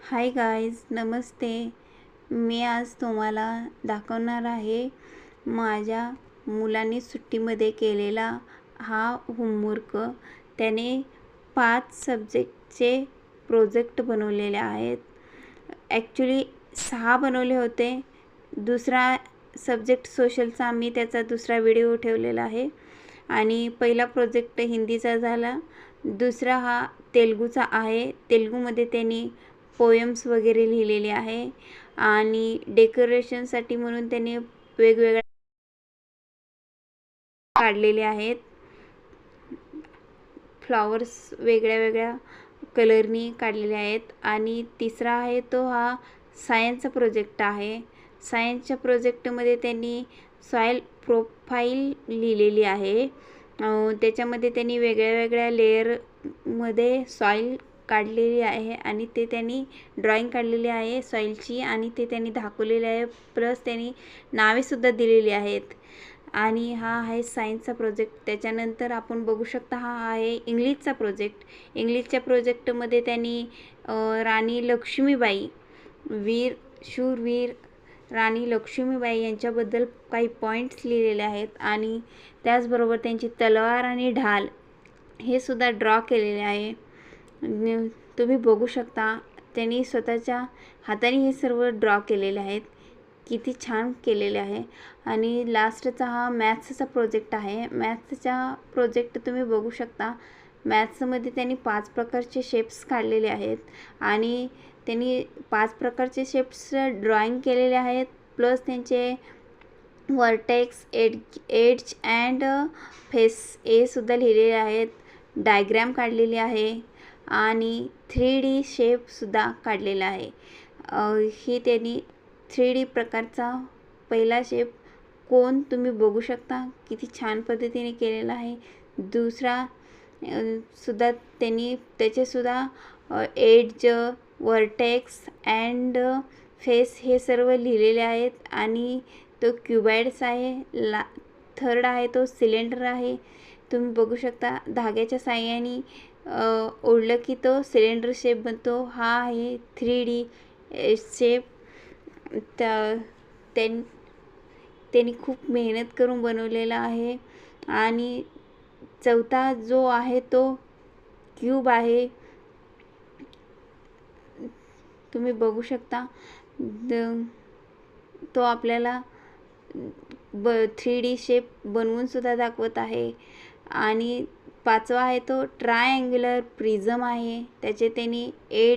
Hi guys, नमस्ते. मी आज तुम्हाला दाखवणार आहे माझ्या मुलांनी सुट्टीमध्ये केलेला हा होमवर्क. त्याने 5 सब्जेक्टचे प्रोजेक्ट बनवलेले आहेत. ॲक्च्युली 6 बनवले होते. दुसरा सब्जेक्ट सोशलचा मी त्याचा दुसरा व्हिडिओ ठेवलेला आहे. आणि पहिला प्रोजेक्ट हिंदीचा झाला. दुसरा हा तेलुगूचा आहे. तेलुगूमध्ये त्यांनी पोएम्स वगैरे लिहिलेले आहे आणि डेकोरेशनसाठी म्हणून त्यांनी वेगवेगळ्या काढलेले आहेत. फ्लॉवर्स वेगळ्या वेगळ्या कलरनी काढलेले आहेत. आणि तिसरा आहे तो हा सायन्सचा प्रोजेक्ट आहे. सायन्सच्या प्रोजेक्टमध्ये त्यांनी सॉईल प्रोफाईल लिहिलेली आहे. त्याच्यामध्ये त्यांनी वेगळ्या वेगळ्या लेअरमध्ये सॉईल काढलेली आहे आणि ते त्यांनी ड्रॉइंग काढलेली आहे सॉईलची आणि ते त्यांनी दाखवलेले आहे. प्लस त्यांनी नावेसुद्धा दिलेली आहेत. आणि हा आहे सायन्सचा प्रोजेक्ट. त्याच्यानंतर आपण बघू शकता हा आहे इंग्लिशचा प्रोजेक्ट. इंग्लिशच्या प्रोजेक्टमध्ये त्यांनी राणी लक्ष्मीबाई, शूरवीर राणी लक्ष्मीबाई यांच्याबद्दल काही पॉईंट्स लिहिलेले आहेत आणि त्याचबरोबर त्यांची तलवार आणि ढाल हे सुद्धा ड्रॉ केलेले आहे. तुम्ही बघू शकता त्यांनी स्वतःच्या हाताने हे सर्व ड्रॉ केलेले आहेत. किती छान केलेले आहे. आणि लास्टचा हा मॅथ्सचा प्रोजेक्ट आहे. मॅथ्सचा प्रोजेक्ट तुम्ही बघू शकता. मॅथ्समध्ये त्यांनी 5 प्रकारचे शेप्स काढलेले आहेत आणि त्यांनी 5 प्रकारचे शेप्स ड्रॉइंग केलेले आहेत. प्लस त्यांचे वर्टेक्स, एड्ज अँड फेस हे सुद्धा लिहिलेले आहेत. डायग्रॅम काढलेली आहे आणि 3D शेपसुद्धा काढलेला आहे. ही त्यांनी 3D प्रकारचा पहिला शेप कोन तुम्ही बघू शकता किती छान पद्धतीने केलेला आहे. दुसरा सुद्धा त्यांनी त्याचेसुद्धा एड्ज, वर्टेक्स अँड फेस हे सर्व लिहिलेले आहेत. आणि तो क्युबाइड्स आहे. थर्ड आहे तो सिलेंडर आहे. तुम्ही बघू शकता धाग्याच्या साहाय्याने ओढलं की तो सिलेंडर शेप बनतो. हा आहे 3D शेप. त्यांनी खूप मेहनत करून बनवलेला आहे. आणि चौथा जो आहे तो क्यूब आहे. तुम्ही बघू शकता तो आपल्याला 3D शेप बनवून सुद्धा दाखवत आहे. आणि 5वा आहे तो ट्रायँग्युलर प्रिझम आहे. त्याचे त्यांनी 8